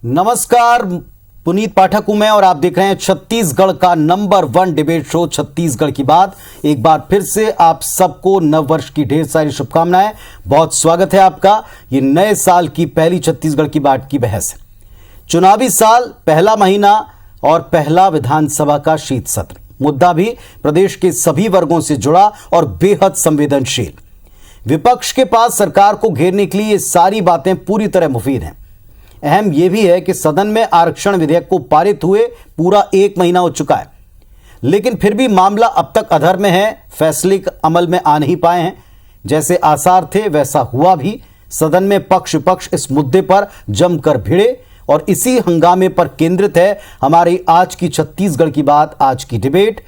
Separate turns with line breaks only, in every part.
नमस्कार, पुनीत पाठक हूं मैं और आप देख रहे हैं छत्तीसगढ़ का नंबर 1 डिबेट शो छत्तीसगढ़ की बात। एक बार फिर से आप सबको नव वर्ष की ढेर सारी शुभकामनाएं। बहुत स्वागत है आपका। ये नए साल की पहली छत्तीसगढ़ की बात की बहस है। चुनावी साल, पहला महीना और पहला विधानसभा का शीत सत्र। मुद्दा भी प्रदेश के सभी वर्गों से जुड़ा और बेहद संवेदनशील। विपक्ष के पास सरकार को घेरने के लिए ये सारी बातें पूरी तरह मुफीद हैं। अहम यह भी है कि सदन में आरक्षण विधेयक को पारित हुए पूरा 1 महीना हो चुका है, लेकिन फिर भी मामला अब तक अधर में है। फैसले अमल में आ नहीं पाए हैं। जैसे आसार थे वैसा हुआ भी। सदन में पक्ष विपक्ष इस मुद्दे पर जमकर भिड़े और इसी हंगामे पर केंद्रित है हमारी आज की छत्तीसगढ़ की बात, आज की डिबेट।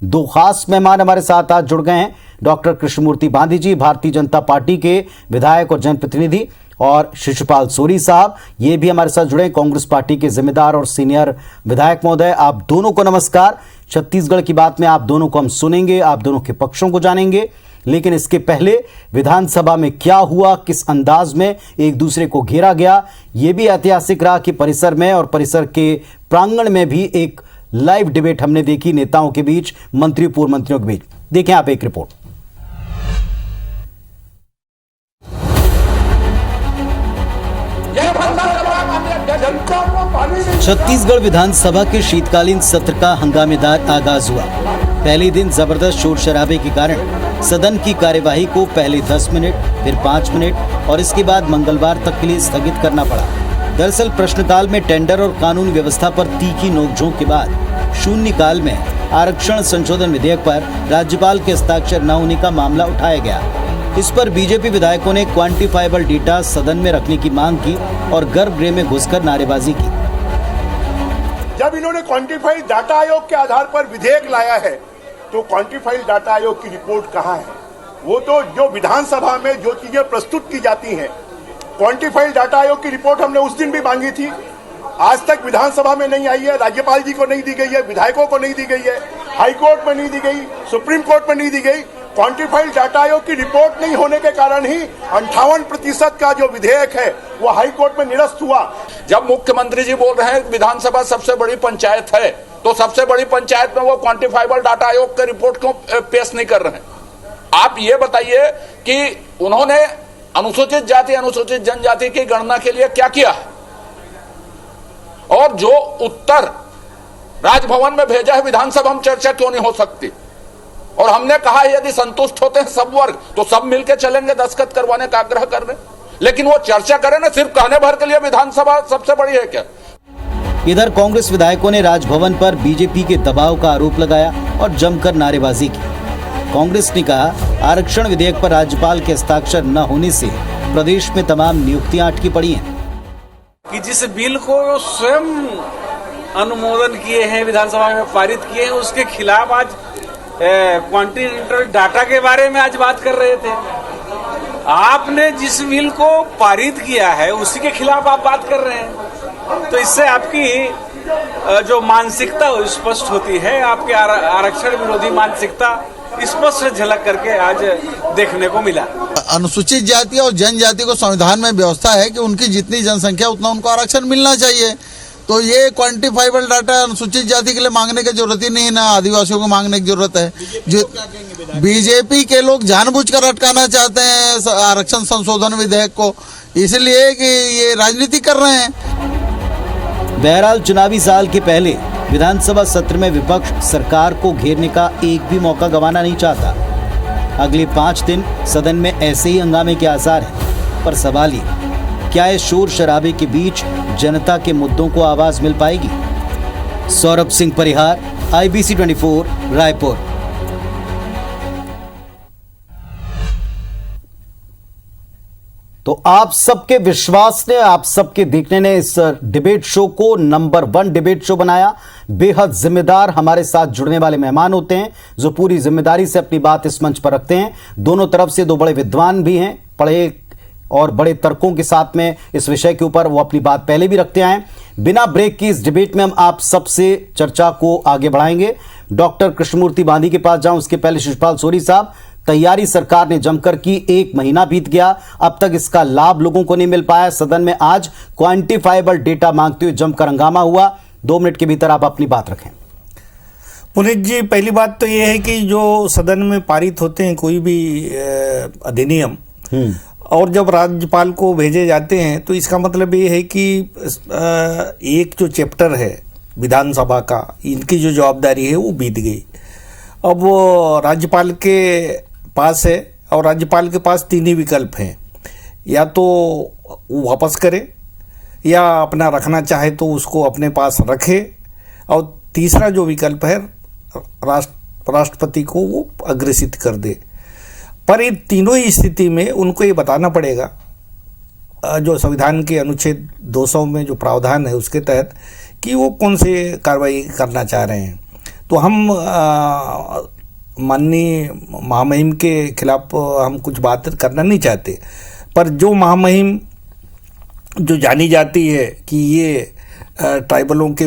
दो खास मेहमान हमारे साथ आज जुड़ गए हैं। डॉक्टर कृष्णमूर्ति बांधी जी, भारतीय जनता पार्टी के विधायक और जनप्रतिनिधि, और शिशुपाल सोरी साहब, ये भी हमारे साथ जुड़े, कांग्रेस पार्टी के जिम्मेदार और सीनियर विधायक महोदय। आप दोनों को नमस्कार। छत्तीसगढ़ की बात में आप दोनों को हम सुनेंगे, आप दोनों के पक्षों को जानेंगे, लेकिन इसके पहले विधानसभा में क्या हुआ, किस अंदाज में एक दूसरे को घेरा गया, यह भी ऐतिहासिक रहा कि परिसर में और परिसर के प्रांगण में भी एक लाइव डिबेट हमने देखी नेताओं के बीच, मंत्री पूर्व मंत्रियों के बीच। देखें आप एक रिपोर्ट। छत्तीसगढ़ विधानसभा के शीतकालीन सत्र का हंगामेदार आगाज हुआ। पहले दिन जबरदस्त शोर शराबे के कारण सदन की कार्यवाही को पहले 10 मिनट, फिर 5 मिनट और इसके बाद मंगलवार तक के लिए स्थगित करना पड़ा। दरअसल प्रश्नकाल में टेंडर और कानून व्यवस्था पर तीखी नोकझोंक के बाद शून्यकाल में आरक्षण संशोधन विधेयक पर राज्यपाल के हस्ताक्षर न होने का मामला उठाया गया। इस पर बीजेपी विधायकों ने क्वांटिफाइबल डेटा सदन में रखने की मांग की और गर्भगृह में घुसकर नारेबाजी की।
जब इन्होंने क्वांटिफाइड डाटा आयोग के आधार पर विधेयक लाया है, तो क्वांटिफाइड डाटा आयोग की रिपोर्ट कहाँ है? वो तो जो विधानसभा में जो चीजें प्रस्तुत की जाती हैं, क्वांटिफाइड डाटा आयोग की रिपोर्ट हमने उस दिन भी मांगी थी, आज तक विधानसभा में नहीं आई है। राज्यपाल जी को नहीं दी गई है, विधायकों को नहीं दी गई है, हाईकोर्ट में नहीं दी गई, सुप्रीम कोर्ट में नहीं दी गई। क्वांटिफाइड डाटा आयोग की रिपोर्ट नहीं होने के कारण ही 58% का जो विधेयक है वो हाई कोर्ट में निरस्त हुआ।
जब मुख्यमंत्री जी बोल रहे हैं विधानसभा सबसे बड़ी पंचायत है, तो सबसे बड़ी पंचायत में वो क्वांटिफाइबल डाटा आयोग के रिपोर्ट क्यों पेश नहीं कर रहे हैं? आप ये बताइए कि उन्होंने अनुसूचित जाति अनुसूचित जनजाति की गणना के लिए क्या किया है, और जो उत्तर राजभवन में भेजा है विधानसभा में चर्चा क्यों नहीं हो सकती? और हमने कहा यदि संतुष्ट होते हैं सब वर्ग तो सब मिलकर चलेंगे दस्तखत करवाने का आग्रह कर रहे, लेकिन वो चर्चा करें ना, सिर्फ कहने भर के लिए विधानसभा सबसे बड़ी है क्या?
इधर कांग्रेस विधायकों ने राजभवन पर बीजेपी के दबाव का आरोप लगाया और जमकर नारेबाजी की। कांग्रेस ने कहा आरक्षण विधेयक पर राज्यपाल के हस्ताक्षर न होने से प्रदेश में तमाम नियुक्तियां अटकी पड़ी हैं।
कि जिस बिल को स्वयं अनुमोदन किए हैं, विधानसभा में पारित किए हैं, उसके खिलाफ आज क्वांटिटेटिव डाटा के बारे में आज बात कर रहे थे। आपने जिस बिल को पारित किया है उसी के खिलाफ आप बात कर रहे हैं, तो इससे आपकी जो मानसिकता स्पष्ट होती है, आपके आरक्षण विरोधी मानसिकता स्पष्ट झलक करके आज देखने को मिला।
अनुसूचित जाति और जनजाति को संविधान में व्यवस्था है कि उनकी जितनी जनसंख्या उतना उनको आरक्षण मिलना चाहिए। तो ये क्वांटिफाइबल डाटा अनुसूचित जाति के लिए मांगने की जरूरत ही नहीं, ना आदिवासियों को मांगने की जरूरत है। जो बीजेपी के लोग जानबूझकर अटकाना चाहते हैं आरक्षण संशोधन विधेयक को, इसलिए कि ये राजनीति कर रहे हैं।
बहरहाल चुनावी साल के पहले विधानसभा सत्र में विपक्ष सरकार को घेरने का एक भी मौका गंवाना नहीं चाहता। अगले 5 दिन सदन में ऐसे ही हंगामे के आसार हैं, पर सवाल ये, क्या इस शोर शराबे के बीच जनता के मुद्दों को आवाज मिल पाएगी? सौरभ सिंह परिहार, IBC 24, रायपुर। तो आप सबके विश्वास ने, आप सबके देखने ने इस डिबेट शो को नंबर 1 डिबेट शो बनाया। बेहद जिम्मेदार हमारे साथ जुड़ने वाले मेहमान होते हैं जो पूरी जिम्मेदारी से अपनी बात इस मंच पर रखते हैं। दोनों तरफ से 2 बड़े विद्वान भी हैं, पढ़े और बड़े तर्कों के साथ में इस विषय के ऊपर वो अपनी बात पहले भी रखते आए। बिना ब्रेक की इस डिबेट में हम आप सबसे चर्चा को आगे बढ़ाएंगे। डॉक्टर कृष्णमूर्ति बांधी के पास जाऊं उसके पहले शिशुपाल सोरी साहब, तैयारी सरकार ने जमकर की, 1 महीना बीत गया, अब तक इसका लाभ लोगों को नहीं मिल पाया। सदन में आज क्वांटिफाइबल डेटा मांगते हुए जमकर हंगामा हुआ। 2 मिनट के भीतर आप अपनी बात रखें।
पुनीत जी, पहली बात तो ये है कि जो सदन में पारित होते हैं कोई भी अधिनियम और जब राज्यपाल को भेजे जाते हैं तो इसका मतलब ये है कि एक जो चैप्टर है विधानसभा का, इनकी जो जवाबदारी है वो बीत गई। अब वो राज्यपाल के पास है और राज्यपाल के पास 3 ही विकल्प हैं, या तो वो वापस करे या अपना रखना चाहे तो उसको अपने पास रखे, और तीसरा जो विकल्प है राष्ट्रपति को वो अग्रेसित कर दे। पर इन तीनों ही स्थिति में उनको ये बताना पड़ेगा, जो संविधान के अनुच्छेद 200 में जो प्रावधान है उसके तहत, कि वो कौन से कार्रवाई करना चाह रहे हैं। तो हम माननीय महामहिम के खिलाफ हम कुछ बात करना नहीं चाहते, पर जो महामहिम जो जानी जाती है कि ये ट्राइबलों के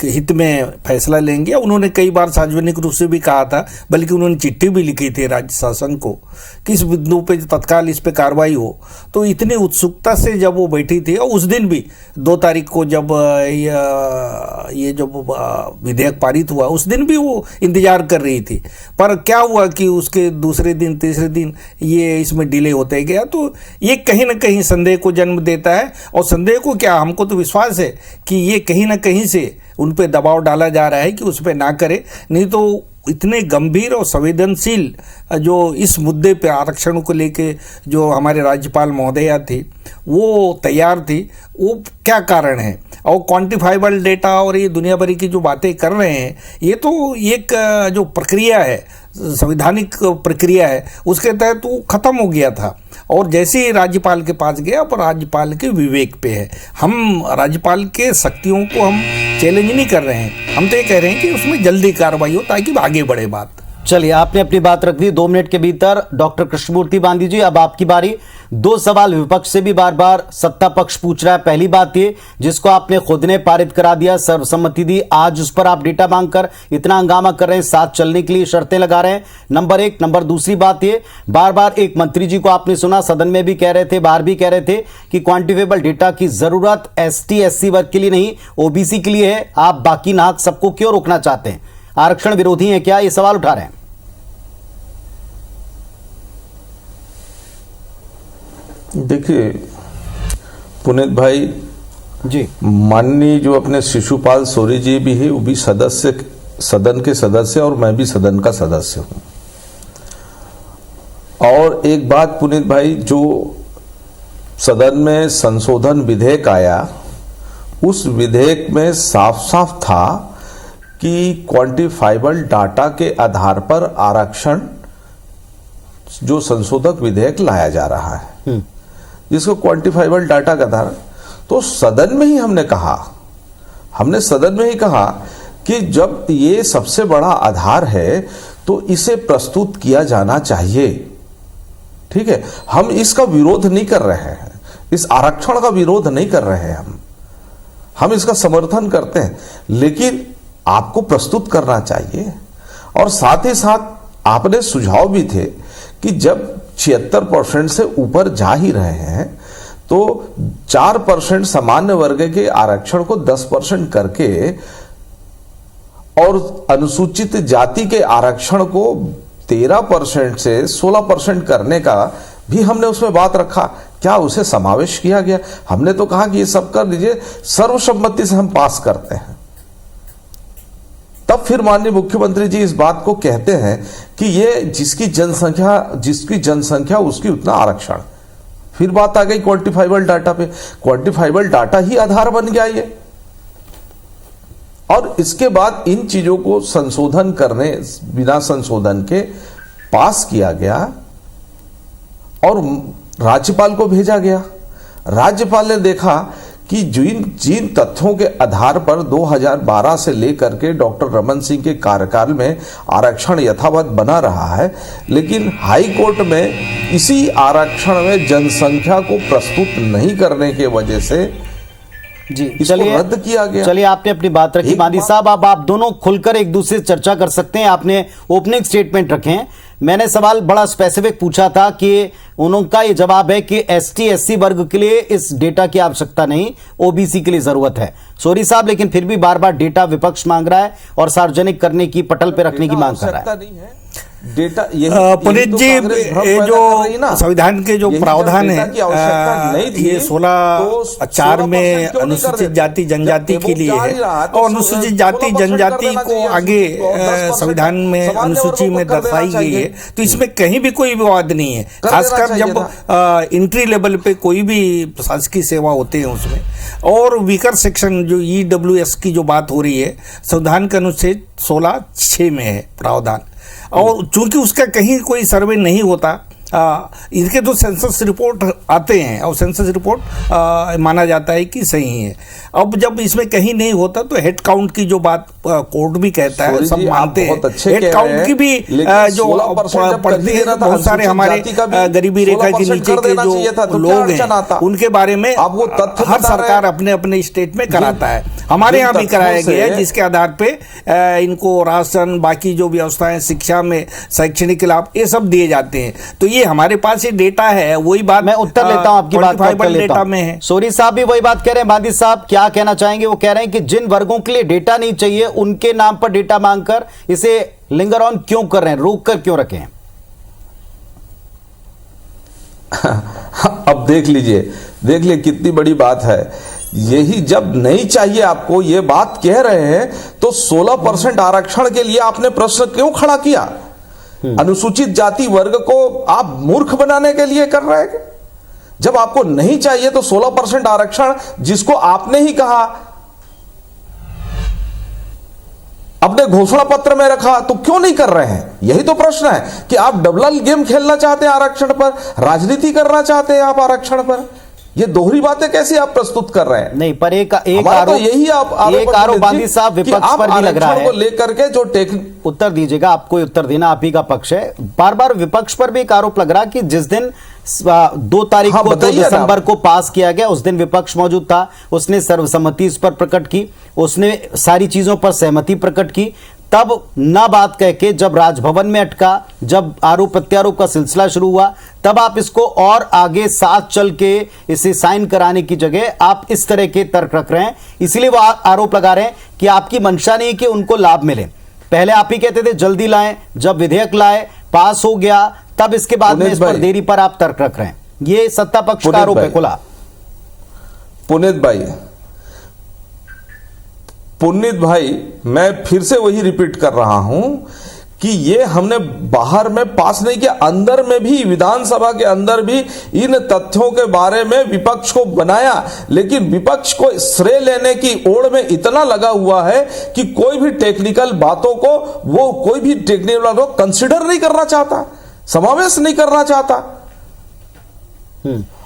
हित में फैसला लेंगे, उन्होंने कई बार सार्वजनिक रूप से भी कहा था, बल्कि उन्होंने चिट्ठी भी लिखी थी राज्य शासन को कि इस बिंदु पे तत्काल इस पे कार्रवाई हो। तो इतनी उत्सुकता से जब वो बैठी थी, और उस दिन भी 2 तारीख को जब ये जब विधेयक पारित हुआ, उस दिन भी वो इंतजार कर रही थी। पर क्या हुआ कि उसके दूसरे दिन तीसरे दिन ये इसमें डिले होते गया, तो ये कहीं ना कहीं संदेह को जन्म देता है। और संदेह को क्या, हमको तो विश्वास है कि ये कहीं ना कहीं से उन पे दबाव डाला जा रहा है कि उस पे ना करे, नहीं तो इतने गंभीर और संवेदनशील जो इस मुद्दे पे आरक्षण को लेके जो हमारे राज्यपाल महोदया थी वो तैयार थी, वो क्या कारण है। और क्वांटिफाइबल डेटा और ये दुनिया भर की जो बातें कर रहे हैं, ये तो एक जो प्रक्रिया है, संवैधानिक प्रक्रिया है, उसके तहत वो खत्म हो गया था। और जैसे ही राज्यपाल के पास गया, पर राज्यपाल के विवेक पे है। हम राज्यपाल के शक्तियों को हम चैलेंज नहीं कर रहे हैं, हम तो ये कह रहे हैं कि उसमें जल्दी कार्रवाई हो ताकि आगे बढ़े बात।
चलिए, आपने अपनी बात रख दी। 2 मिनट के भीतर डॉक्टर कृष्णमूर्ति बांदी जी, अब आपकी बारी। 2 सवाल विपक्ष से भी बार बार सत्ता पक्ष पूछ रहा है। पहली बात ये, जिसको आपने खुद ने पारित करा दिया, सर्वसम्मति दी, आज उस पर आप डेटा मांगकर इतना हंगामा कर रहे हैं, साथ चलने के लिए शर्तें लगा रहे हैं, नंबर 1। नंबर दूसरी बात ये, बार बार एक मंत्री जी को आपने सुना, सदन में भी कह रहे थे, बाहर भी कह रहे थे कि क्वांटिफाइबल डेटा की जरूरत ST SC वर्ग के लिए नहीं, OBC के लिए है। आप बाकी नाहक सबको क्यों रोकना चाहते हैं? आरक्षण विरोधी है क्या? ये सवाल उठा रहे हैं।
देखिए पुनीत भाई
जी,
माननीय जो अपने शिशुपाल सोरी जी भी है, वो भी सदन के सदस्य, और मैं भी सदन का सदस्य हूं। और एक बात पुनीत भाई, जो सदन में संशोधन विधेयक आया, उस विधेयक में साफ साफ था कि क्वांटिफाइबल डाटा के आधार पर आरक्षण जो संशोधक विधेयक लाया जा रहा है, जिसको क्वांटिफाइबल डाटा का था। तो सदन में ही हमने सदन में ही कहा कि जब ये सबसे बड़ा आधार है तो इसे प्रस्तुत किया जाना चाहिए। ठीक है, हम इसका विरोध नहीं कर रहे हैं, इस आरक्षण का विरोध नहीं कर रहे हैं, हम इसका समर्थन करते हैं, लेकिन आपको प्रस्तुत करना चाहिए। और साथ ही साथ आपने सुझाव भी थे कि जब 76% से ऊपर जा ही रहे हैं तो 4% सामान्य वर्ग के आरक्षण को 10% करके और अनुसूचित जाति के आरक्षण को 13% से 16% करने का भी हमने उसमें बात रखा। क्या उसे समावेश किया गया? हमने तो कहा कि ये सब कर दीजिए, सर्वसम्मति से हम पास करते हैं। तब फिर माननीय मुख्यमंत्री जी इस बात को कहते हैं कि ये जिसकी जनसंख्या उसकी उतना आरक्षण। फिर बात आ गई क्वांटिफाइबल डाटा पे। क्वांटिफाइबल डाटा ही आधार बन गया ये, और इसके बाद इन चीजों को संशोधन करने बिना संशोधन के पास किया गया और राज्यपाल को भेजा गया। राज्यपाल ने देखा कि जिन तथ्यों के आधार पर 2012 से लेकर के डॉक्टर रमन सिंह के कार्यकाल में आरक्षण यथावत बना रहा है, लेकिन हाई कोर्ट में इसी आरक्षण में जनसंख्या को प्रस्तुत नहीं करने के वजह से
जी
इसको
चलिए,
रद्द किया गया।
चलिए आपने अपनी बात रखी।
एक
बांदी
बात-
साहब, अब आप दोनों खुलकर एक दूसरे से चर्चा कर सकते हैं। आपने ओपनिंग स्टेटमेंट रखे हैं, मैंने सवाल बड़ा स्पेसिफिक पूछा था कि उनका ये जवाब है कि एसटी एससी वर्ग के लिए इस डेटा की आवश्यकता नहीं, ओबीसी के लिए जरूरत है। सोरी साहब, लेकिन फिर भी बार बार डेटा विपक्ष मांग रहा है और सार्वजनिक करने की, पटल पे रखने की मांग कर रहा है।
नहीं है डेटा।
पुनीत जी, ये जो संविधान के जो प्रावधान है, ये 16(4) में अनुसूचित जाति जनजाति के लिए है और अनुसूचित जाति जनजाति को आगे संविधान में अनुसूची में दर्शाई गई है, तो इसमें कहीं भी कोई विवाद नहीं है। खासकर जब एंट्री लेवल पे कोई भी प्रशासकीय सेवा होते हैं उसमें, और वीकर सेक्शन जो EWS की जो बात हो रही है, संविधान के अनुच्छेद 16(6) में है प्रावधान, और चूंकि उसका कहीं कोई सर्वे नहीं होता, इनके जो सेंसस रिपोर्ट आते हैं और सेंसस रिपोर्ट माना जाता है कि सही है। अब जब इसमें कहीं नहीं होता तो हेड काउंट की जो बात कोर्ट भी कहता है, सब मानते हैं, हेड काउंट की भी जो पड़ती है, बहुत सारे हमारे गरीबी रेखा के नीचे के जो लोग हैं उनके बारे में हर सरकार अपने अपने स्टेट में कराता है। हमारे यहाँ भी कराया गया है, जिसके आधार पे इनको राशन, बाकी जो व्यवस्थाएं, शिक्षा में शैक्षणिक लाभ, ये सब दिए जाते हैं। तो ये हमारे पास ये डेटा है, वही बात
मैं उत्तर लेता हूं आपकी बात पर
डेटा में है।
सोरी साहब भी वही बात कह रहे हैं। बांदी साहब क्या कहना चाहेंगे? वो कह रहे हैं कि जिन वर्गों के लिए डेटा नहीं चाहिए उनके नाम पर डेटा मांगकर इसे लिंगर ऑन क्यों कर रहे हैं, रोक कर क्यों रखे हैं?
अब देख लीजिए कितनी बड़ी बात है। यही जब नहीं चाहिए आपको, ये बात कह रहे हैं, तो 16% आरक्षण के लिए आपने प्रश्न क्यों खड़ा किया? अनुसूचित जाति वर्ग को आप मूर्ख बनाने के लिए कर रहे हैं। जब आपको नहीं चाहिए तो 16% आरक्षण, जिसको आपने ही कहा, अपने घोषणा पत्र में रखा, तो क्यों नहीं कर रहे हैं? यही तो प्रश्न है कि आप डबल गेम खेलना चाहते हैं आरक्षण पर, राजनीति करना चाहते हैं आप आरक्षण पर। ये दोहरी बातें कैसे आप प्रस्तुत कर रहे हैं?
नहीं, पर एक आरोप,
तो यही
आरोप बांदी साहब विपक्ष पर भी लग रहा है,
लेकर के जो
उत्तर दीजिएगा, आपको उत्तर देना आप ही का पक्ष है। बार बार विपक्ष पर भी एक आरोप लग रहा कि जिस दिन 2 तारीख को 2 दिसंबर को पास किया गया, उस दिन विपक्ष मौजूद था, उसने सर्वसम्मति इस पर प्रकट की, उसने सारी चीजों पर सहमति प्रकट की। तब ना बात कह के जब राजभवन में अटका, जब आरोप प्रत्यारोप का सिलसिला शुरू हुआ, तब आप इसको और आगे साथ चल के इसे साइन कराने की जगह आप इस तरह के तर्क रख रहे हैं। इसीलिए वो आरोप लगा रहे हैं कि आपकी मंशा नहीं कि उनको लाभ मिले। पहले आप ही कहते थे जल्दी लाएं, जब विधेयक लाए, पास हो गया, तब इसके बाद में इस पर देरी पर आप तर्क रख रहे हैं। ये सत्ता पक्ष का आरोप है खुला।
पुनीत भाई, मैं फिर से वही रिपीट कर रहा हूं कि ये हमने बाहर में पास नहीं किया, अंदर में भी, विधानसभा के अंदर भी इन तथ्यों के बारे में विपक्ष को बनाया, लेकिन विपक्ष को श्रेय लेने की ओर में इतना लगा हुआ है कि कोई भी टेक्निकल बातों को वो कोई भी टेक्निकल को कंसिडर नहीं करना चाहता, समावेश नहीं करना चाहता।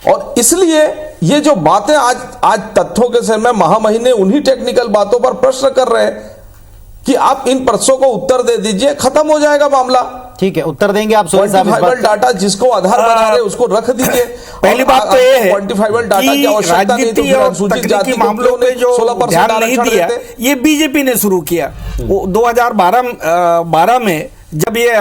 और इसलिए ये जो बातें आज तथ्यों के समय महामहिने उन्हीं टेक्निकल बातों पर प्रश्न कर रहे हैं कि आप इन प्रश्नों को उत्तर दे दीजिए, खत्म हो जाएगा मामला।
ठीक है, उत्तर देंगे आप सोनी साहब।
क्वांटिफाइबल डाटा जिसको आधार बना रहे उसको रख दीजिए।
पहली बात तो ये है
क्वांटिफाइबल डाटा की आवश्यकता नहीं, तो फिर अनुसूचित जाति
मामलों में जो
16%
नहीं दिया, ये बीजेपी ने शुरू किया। 2012 में जब ये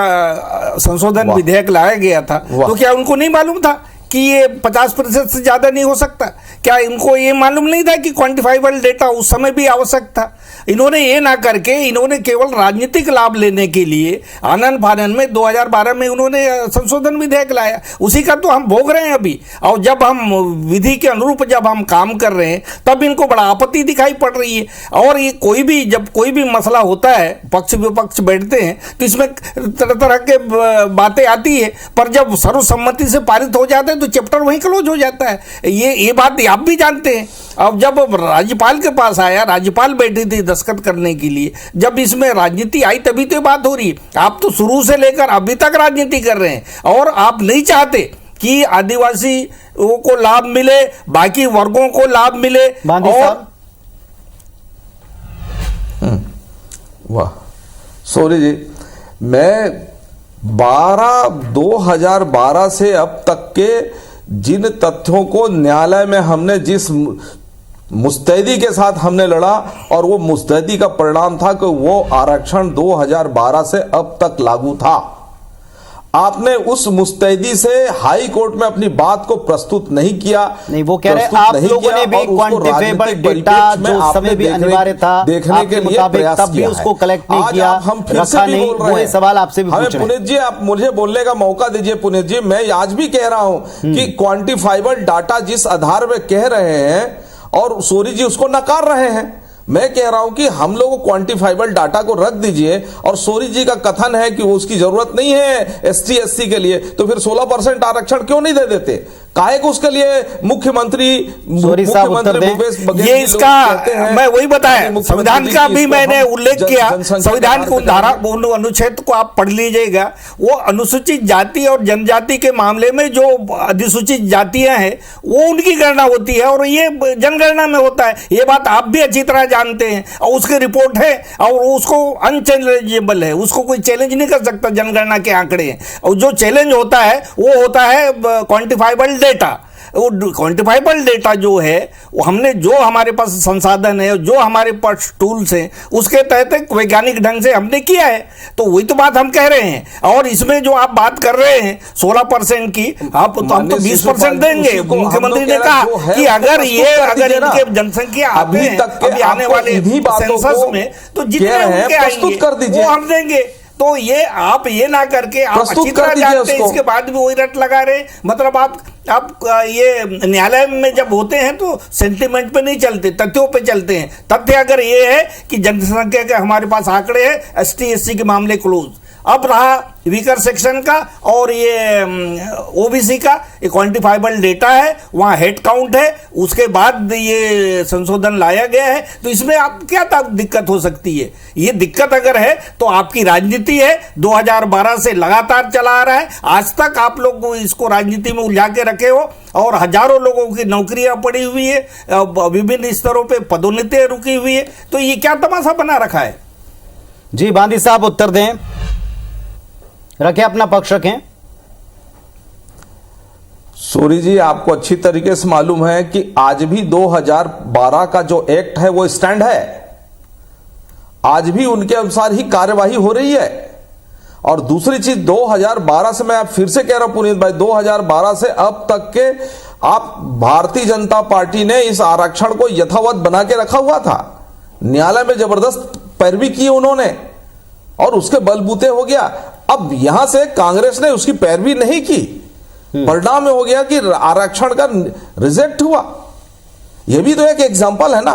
संशोधन विधेयक लाया गया था, तो क्या उनको नहीं मालूम था कि ये 50% से ज्यादा नहीं हो सकता? क्या इनको ये मालूम नहीं था कि क्वांटिफाइबल डेटा उस समय भी आवश्यक था? इन्होंने ये ना करके, इन्होंने केवल राजनीतिक लाभ लेने के लिए आनंद फानन में 2012 में उन्होंने संशोधन विधेयक लाया, उसी का तो हम भोग रहे हैं अभी। और जब हम विधि के अनुरूप जब हम काम कर रहे हैं, तब इनको बड़ा आपत्ति दिखाई पड़ रही है। और ये जब कोई भी मसला होता है, पक्ष विपक्ष बैठते हैं, तो इसमें तरह तरह के बातें आती है, पर जब सर्वसम्मति से पारित हो जाते हैं तो चैप्टर वहीं क्लोज हो जाता है। ये बात आप भी जानते हैं। अब जब राज्यपाल के पास आया, राज्यपाल बैठी थी दस्तखत करने के लिए, जब इसमें राजनीति आई तभी तो बात हो रही है। आप तो शुरू से लेकर अभी तक राजनीति कर रहे हैं और आप नहीं चाहते कि आदिवासी को लाभ मिले, बाकी वर्गों को लाभ मिले। और
वाह, सोनी जी, मैं 2012 से अब तक के जिन तथ्यों को न्यायालय में हमने जिस मुस्तैदी के साथ हमने लड़ा और वो मुस्तैदी का परिणाम था कि वो आरक्षण 2012 से अब तक लागू था। आपने उस मुस्तैदी से हाई कोर्ट में अपनी बात को प्रस्तुत नहीं किया।
नहीं, वो कह रहे हैं आप लोगों ने भी क्वांटिफाइबल डेटा जो उस समय भी अनिवार्य था
देखने के लिए प्रयास
तब भी
किया
उसको
है।
कलेक्ट नहीं
आज
किया,
हम फिर से
रखा
भी
नहीं।
बोल रहे
वो
हैं।
सवाल आपसे भी पूछ रहे हैं।
पुनीत जी, आप मुझे बोलने का मौका दीजिए। पुनीत जी, मैं आज भी कह रहा हूं कि क्वांटिफाइबल डाटा जिस आधार में कह रहे हैं और सूरी जी उसको नकार रहे हैं, मैं कह रहा हूं कि हम लोग क्वांटिफाइबल डाटा को रख दीजिए। और सोरी जी का कथन है कि वो उसकी जरूरत नहीं है एसटी एससी के लिए, तो फिर 16% आरक्षण क्यों नहीं दे देते? काहे को उसके लिए मुख्यमंत्री भूपेश बघेल
ये इसका मैं वही बताया, संविधान का भी मैंने उल्लेख किया। संविधान को धारा अनुच्छेद को आप पढ़ लीजिएगा। वो अनुसूचित जाति और जनजाति के मामले में जो अधिसूचित जातियां हैं वो उनकी गणना होती है और ये जनगणना में होता है। ये बात आप भी अच्छी तरह जानते हैं और उसकी रिपोर्ट है और उसको अनचैलेंजेबल है, उसको कोई चैलेंज नहीं कर सकता। जनगणना के आंकड़े हैं और जो चैलेंज होता है वो होता है क्वांटिफाइबल डेटा। वो क्वांटिफाइबल डेटा जो है वो हमने जो हमारे पास संसाधन है, जो हमारे पास टूल्स हैं, उसके तहत वैज्ञानिक ढंग से हमने किया है। तो वही तो बात हम कह रहे हैं। और इसमें जो आप बात कर रहे हैं 16% की, आप तो हम तो 20% देंगे। मुख्यमंत्री ने कहा कि अगर इनके जनसंख्या अभी आने वाले सेंसस में तो जितने उनके आएंगे वो हम देंगे। तो ये आप ये ना करके आप अच्छी तरह जानते हैं, इसके बाद भी वही रट लगा रहे। मतलब आप ये न्यायालय में जब होते हैं तो सेंटिमेंट पे नहीं चलते, तथ्यों पे चलते हैं। तथ्य अगर ये है कि जनसंख्या के हमारे पास आंकड़े हैं, एसटी एससी के मामले क्लोज। अब रहा वीकर सेक्शन का और ये ओबीसी का, ये क्वांटिफाइबल डेटा है, वहाँ हेड काउंट है, उसके बाद ये संशोधन लाया गया है। तो इसमें आप क्या दिक्कत हो सकती है? ये दिक्कत अगर है तो आपकी राजनीति है, 2012 से लगातार चला आ रहा है। आज तक आप लोग इसको राजनीति में उलझा के रखे हो और हजारों लोगों की नौकरियां पड़ी हुई है, विभिन्न स्तरों पे पदोन्नतियां रुकी हुई है। तो ये क्या तमाशा बना रखा है?
जी बांदी साहब उत्तर दें, रखें अपना पक्ष रखें।
सूरी जी, आपको अच्छी तरीके से मालूम है कि आज भी 2012 का जो एक्ट है वो स्टैंड है। आज भी उनके अनुसार ही कार्यवाही हो रही है। और दूसरी चीज 2012 से, मैं आप फिर से कह रहा हूं पुनीत भाई, 2012 से अब तक के आप भारतीय जनता पार्टी ने इस आरक्षण को यथावत बना के रखा हुआ था। न्यायालय में जबरदस्त पैरवी की उन्होंने और उसके बलबूते हो गया। अब यहां से कांग्रेस ने उसकी पैरवी नहीं की, परिणाम में हो गया कि आरक्षण का रिजेक्ट हुआ। यह भी तो एक एग्जांपल है ना,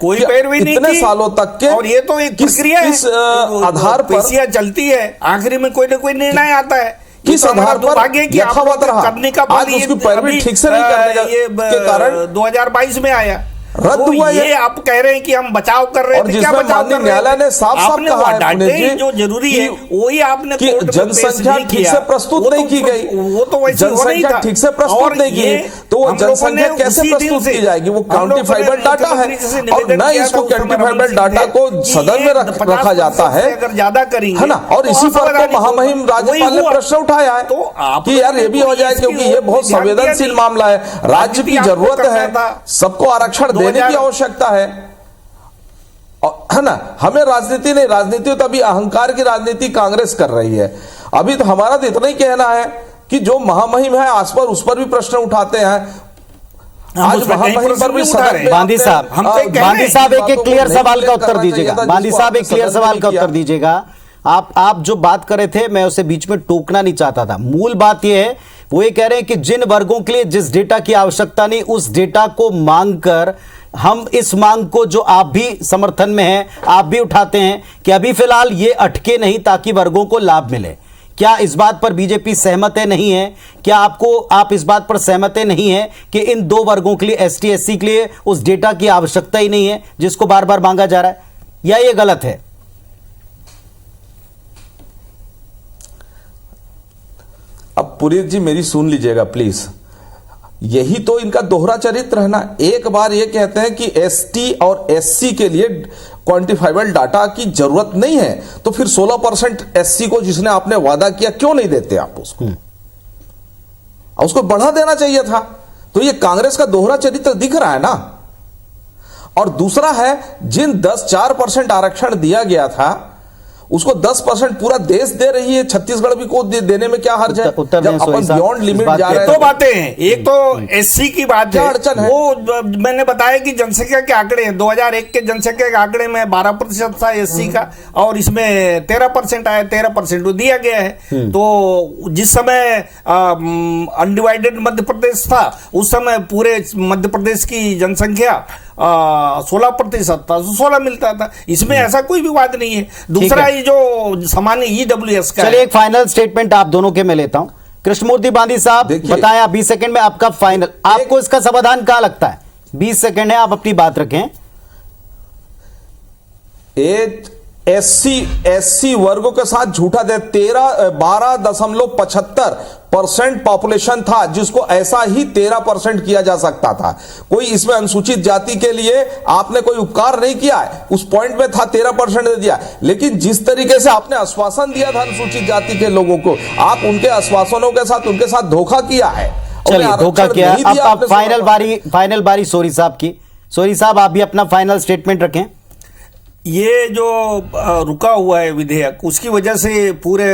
कोई पैरवी नहीं
इतने
की
सालों तक के।
और ये तो एक प्रक्रिया है,
किस आधार पर
पेशियां चलती है, आखिरी में कोई ना कोई निर्णय आता है।
किस आधार पर यथावत रहा?
करने का
आज उसकी पैरवी ठीक से नहीं करने के कारण
2022 में आया,
रद्द हुआ।
ये आप कह रहे हैं कि हम बचाव कर रहे थे, क्या बचाव कर रहे?
न्यायालय ने साफ साफ कहा है
जो जरूरी है वही आपने
कि जनसंख्या ठीक से प्रस्तुत नहीं की गई।
वो तो वैसे
जनसंख्या ठीक से प्रस्तुत नहीं की, तो वो जनसंख्या कैसे प्रस्तुत की जाएगी? वो क्वांटिफाइबल डाटा है और न इसको क्वांटिफाइबल डाटा को सदन में रखा जाता है,
अगर ज्यादा करेंगे,
है ना। और इसी पर तो महामहिम राज्यपाल ने प्रश्न उठाया है कि यार ये भी हो जाए, क्योंकि ये बहुत संवेदनशील मामला है, राज्य की जरूरत है, सबको आरक्षण देने की आवश्यकता है ना। हमें राजनीति नहीं, राजनीति तो अभी अहंकार की राजनीति कांग्रेस कर रही है। अभी तो हमारा तो इतना ही कहना है कि जो महामहिम है आस पर उस पर भी प्रश्न उठाते हैं। आज महामहिम पर भी
बांदी साहब एक क्लियर सवाल का उत्तर दीजिएगा। बांदी साहब एक क्लियर सवाल का उत्तर दीजिएगा। आप जो बात कर रहे थे, मैं उसे बीच में टोकना नहीं चाहता था। मूल बात यह है, वो ये कह रहे हैं कि जिन वर्गों के लिए जिस डेटा की आवश्यकता नहीं, उस डेटा को मांगकर हम इस मांग को, जो आप भी समर्थन में हैं, आप भी उठाते हैं कि अभी फिलहाल ये अटके नहीं ताकि वर्गों को लाभ मिले। क्या इस बात पर बीजेपी सहमत है, नहीं है? क्या आप इस बात पर सहमत है, नहीं है कि इन दो वर्गों के लिए, एसटी एससी के लिए उस डेटा की आवश्यकता ही नहीं है जिसको बार बार मांगा जा रहा है, या ये गलत है?
अब पुरीत जी मेरी सुन लीजिएगा प्लीज, यही तो इनका दोहरा चरित्र है ना। एक बार ये कहते हैं कि एसटी और एससी के लिए क्वांटिफाइबल डाटा की जरूरत नहीं है, तो फिर 16% एससी को जिसने आपने वादा किया क्यों नहीं देते आप उसको बढ़ा देना चाहिए था। तो ये कांग्रेस का दोहरा चरित्र दिख रहा है ना। और दूसरा है जिन 4% आरक्षण दिया गया था उसको 10% पूरा देश दे रही है, छत्तीसगढ़ भी को देने में क्या हर्ज है?
उत्तर
जब अपन बियॉन्ड लिमिट जा रहे हैं
दो बातें हैं, एक तो एससी की बात
क्या
है,
अड़चन है?
वो मैंने बताया कि जनसंख्या के आंकड़े हैं, 2001 के जनसंख्या के आंकड़े में 12% था एससी का और इसमें 13% आया, 13% तो दिया गया है। तो जिस समय अनडिवाइडेड मध्य प्रदेश था उस समय पूरे मध्य प्रदेश की जनसंख्या 16% था, 16 मिलता था, इसमें ऐसा कोई विवाद नहीं है। दूसरा ये जो सामान्य ईडब्ल्यूएस का,
चलिए एक फाइनल स्टेटमेंट आप दोनों के मैं लेता हूं। कृष्णमूर्ति बांदी साहब बताएं, 20 सेकंड में आपका फाइनल, आपको इसका समाधान क्या लगता है? 20 सेकंड है, आप अपनी बात रखें।
एससी वर्गों के साथ झूठा दे 12.75% पॉपुलेशन था जिसको ऐसा ही 13% किया जा सकता था। कोई इसमें अनुसूचित जाति के लिए आपने कोई उपकार नहीं किया है, उस पॉइंट में था 13% दे दिया। लेकिन जिस तरीके से आपने आश्वासन दिया था अनुसूचित जाति के लोगों को, आप उनके आश्वासनों के साथ उनके साथ धोखा किया है।
चलिए धोखा किया। अब फाइनल बारी सोरी साहब की। सोरी साहब आप भी अपना फाइनल स्टेटमेंट रखें।
ये जो रुका हुआ है विधेयक, उसकी वजह से पूरे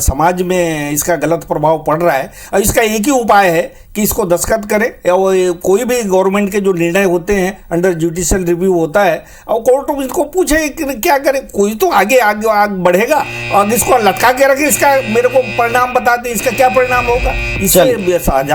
समाज में इसका गलत प्रभाव पड़ रहा है और इसका एक ही उपाय है कि इसको दस्तखत करें, या वो कोई भी गवर्नमेंट के जो निर्णय होते हैं अंडर जुडिशियल रिव्यू होता है और कोर्ट इनको पूछे कि क्या करे, कोई तो आगे बढ़ेगा और इसको लटका के रखे, इसका मेरे को परिणाम बताते, इसका क्या परिणाम होगा। इससे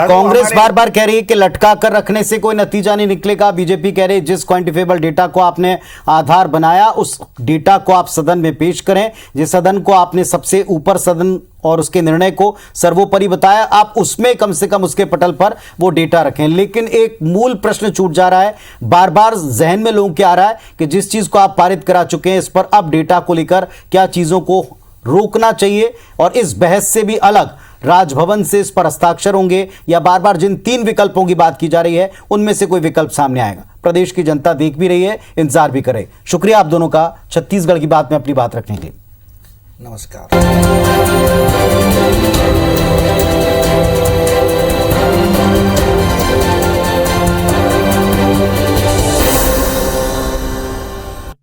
कांग्रेस बार बार कह रही है कि लटका कर रखने से कोई नतीजा नहीं निकलेगा। बीजेपी कह रही है जिस क्वांटिफिकेबल डेटा को आपने आधार बनाया उस डेटा को आप सदन में पेश करें, जिस सदन को आपने सबसे ऊपर सदन और उसके निर्णय को सर्वोपरि बताया, आप उसमें कम से कम उसके पटल पर वो डेटा रखें। लेकिन एक मूल प्रश्न छूट जा रहा है, बार बार जहन में लोगों के आ रहा है कि जिस चीज को आप पारित करा चुके हैं इस पर अब डेटा को लेकर क्या चीजों को रोकना चाहिए, और इस बहस से भी अलग राजभवन से इस पर हस्ताक्षर होंगे या बार बार जिन 3 विकल्पों की बात की जा रही है उनमें से कोई विकल्प सामने आएगा। प्रदेश की जनता देख भी रही है, इंतजार भी करे। शुक्रिया आप दोनों का छत्तीसगढ़ की बात में अपनी बात रखने के लिए।
नमस्कार।